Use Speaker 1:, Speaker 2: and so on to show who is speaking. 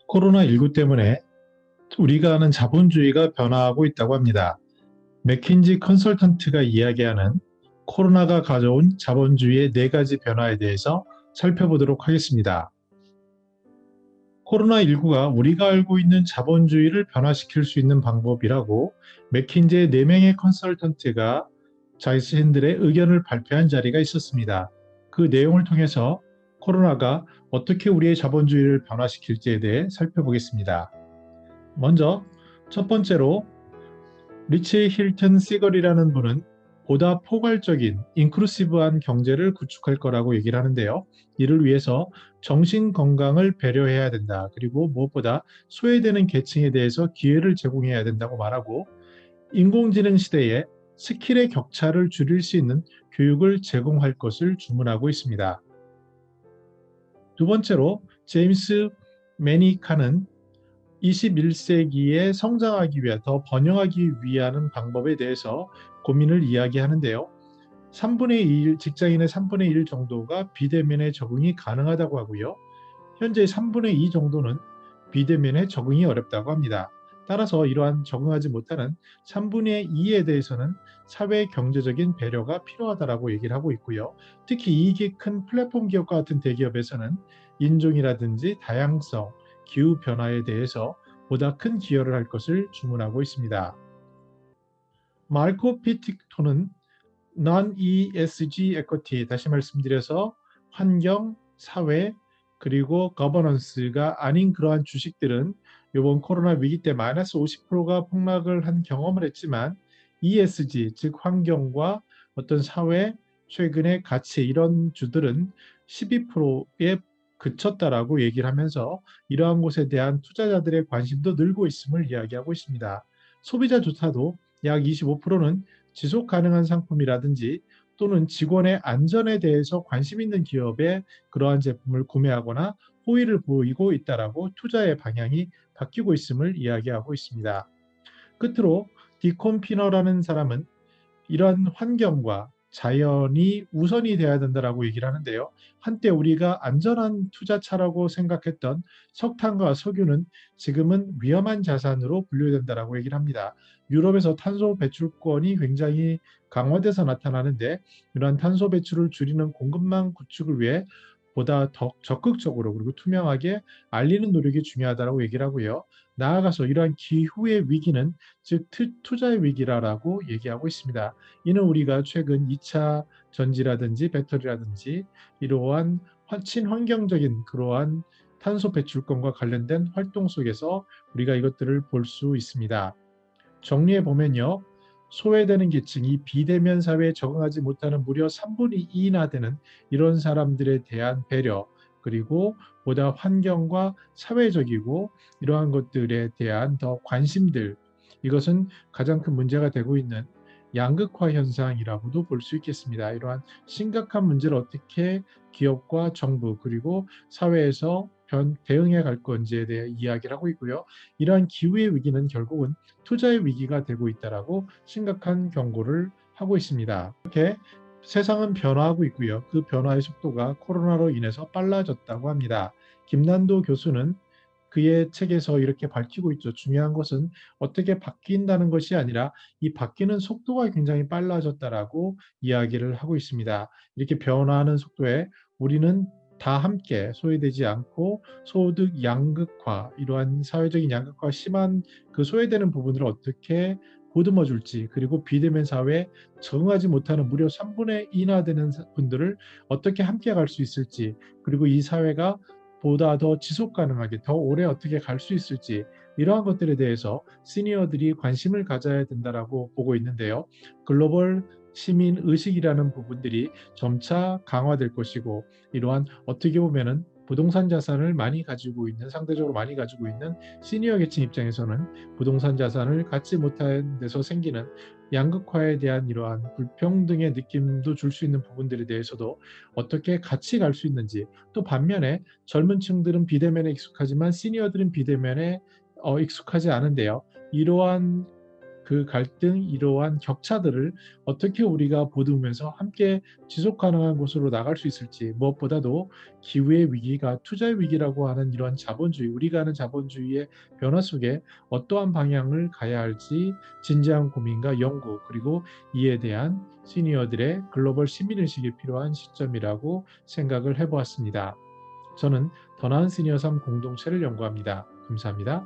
Speaker 1: 코로나19 때문에 우리가 아는 자본주의가 변화하고 있다고 합니다. 맥킨지 컨설턴트가 이야기하는 코로나가 가져온 자본주의의 네 가지 변화에 대해서 살펴보도록 하겠습니다. 코로나19가 우리가 알고 있는 자본주의를 변화시킬 수 있는 방법이라고 맥킨지의 4명의 컨설턴트가 자신들의 의견을 발표한 자리가 있었습니다. 그 내용을 통해서 코로나가 어떻게 우리의 자본주의를 변화시킬지에 대해 살펴보겠습니다. 먼저 첫 번째로 리치 힐튼 시걸이라는 분은 보다 포괄적인 인클루시브한 경제를 구축할 거라고 얘기를 하는데요. 이를 위해서 정신 건강을 배려해야 된다. 그리고 무엇보다 소외되는 계층에 대해서 기회를 제공해야 된다고 말하고 인공지능 시대에 스킬의 격차를 줄일 수 있는 교육을 제공할 것을 주문하고 있습니다. 두 번째로 제임스 매니카는 21세기에 성장하기 위해 더 번영하기 위한 방법에 대해서 고민을 이야기하는데요. 3분의 2, 직장인의 3분의 1 정도가 비대면에 적응이 가능하다고 하고요. 현재 3분의 2 정도는 비대면에 적응이 어렵다고 합니다. 따라서 이러한 적응하지 못하는 3분의 2에 대해서는 사회 경제적인 배려가 필요하다라고 얘기를 하고 있고요. 특히 이익이 큰 플랫폼 기업과 같은 대기업에서는 인종이라든지 다양성, 기후 변화에 대해서 보다 큰 기여를 할 것을 주문하고 있습니다. 마르코 피틱토는 Non-ESG equity, 다시 말씀드려서 환경, 사회, 그리고 거버넌스가 아닌 그러한 주식들은 이번 코로나 위기 때 마이너스 50%가 폭락을 한 경험을 했지만 ESG, 즉 환경과 어떤 사회, 최근의 가치 이런 주들은 12%에 그쳤다라고 얘기를 하면서 이러한 곳에 대한 투자자들의 관심도 늘고 있음을 이야기하고 있습니다. 소비자 조사도 약 25%는 지속 가능한 상품이라든지 또는 직원의 안전에 대해서 관심 있는 기업에 그러한 제품을 구매하거나 호의를 보이고 있다라고 투자의 방향이 바뀌고 있음을 이야기하고 있습니다. 끝으로 디콘피너라는 사람은 이런 환경과 자연이 우선이 돼야 된다라고 얘기를 하는데요. 한때 우리가 안전한 투자차라고 생각했던 석탄과 석유는 지금은 위험한 자산으로 분류된다라고 얘기를 합니다. 유럽에서 탄소 배출권이 굉장히 강화돼서 나타나는데 이러한 탄소 배출을 줄이는 공급망 구축을 위해 보다 더 적극적으로 그리고 투명하게 알리는 노력이 중요하다고 얘기를 하고요. 나아가서 이러한 기후의 위기는 즉 투자의 위기라고 얘기하고 있습니다. 이는 우리가 최근 2차 전지라든지 배터리라든지 이러한 친환경적인 그러한 탄소 배출권과 관련된 활동 속에서 우리가 이것들을 볼 수 있습니다. 정리해 보면요. 소외되는 계층이 비대면 사회에 적응하지 못하는 무려 3분의 2나 되는 이런 사람들에 대한 배려, 그리고 보다 환경과 사회적이고 이러한 것들에 대한 더 관심들, 이것은 가장 큰 문제가 되고 있는 양극화 현상이라고도 볼 수 있겠습니다. 이러한 심각한 문제를 어떻게 기업과 정부 그리고 사회에서 대응해 갈 건지에 대해 이야기를 하고 있고요. 이러한 기후의 위기는 결국은 투자의 위기가 되고 있다라고 심각한 경고를 하고 있습니다. 이렇게 세상은 변화하고 있고요. 그 변화의 속도가 코로나로 인해서 빨라졌다고 합니다. 김난도 교수는 그의 책에서 이렇게 밝히고 있죠. 중요한 것은 어떻게 바뀐다는 것이 아니라 이 바뀌는 속도가 굉장히 빨라졌다라고 이야기를 하고 있습니다. 이렇게 변화하는 속도에 우리는 다 함께 소외되지 않고 소득 양극화, 이러한 사회적인 양극화가 심한 그 소외되는 부분을 어떻게 보듬어 줄지, 그리고 비대면 사회에 적응하지 못하는 무려 3분의 2나 되는 분들을 어떻게 함께 갈 수 있을지, 그리고 이 사회가 보다 더 지속 가능하게 더 오래 어떻게 갈 수 있을지, 이러한 것들에 대해서 시니어들이 관심을 가져야 된다라고 보고 있는데요. 글로벌 시민 의식이라는 부분들이 점차 강화될 것이고, 이러한 어떻게 보면은 부동산 자산을 많이 가지고 있는, 상대적으로 많이 가지고 있는 시니어 계층 입장에서는 부동산 자산을 갖지 못한 데서 생기는 양극화에 대한 이러한 불평등의 느낌도 줄 수 있는 부분들에 대해서도 어떻게 같이 갈 수 있는지, 또 반면에 젊은 층들은 비대면에 익숙하지만 시니어들은 비대면에 익숙하지 않은데요. 이러한 그 갈등, 이러한 격차들을 어떻게 우리가 보듬으면서 함께 지속 가능한 곳으로 나갈 수 있을지, 무엇보다도 기후의 위기가 투자의 위기라고 하는 이러한 자본주의, 우리가 아는 자본주의의 변화 속에 어떠한 방향을 가야 할지 진지한 고민과 연구, 그리고 이에 대한 시니어들의 글로벌 시민의식이 필요한 시점이라고 생각을 해보았습니다. 저는 더 나은 시니어 삶 공동체를 연구합니다. 감사합니다.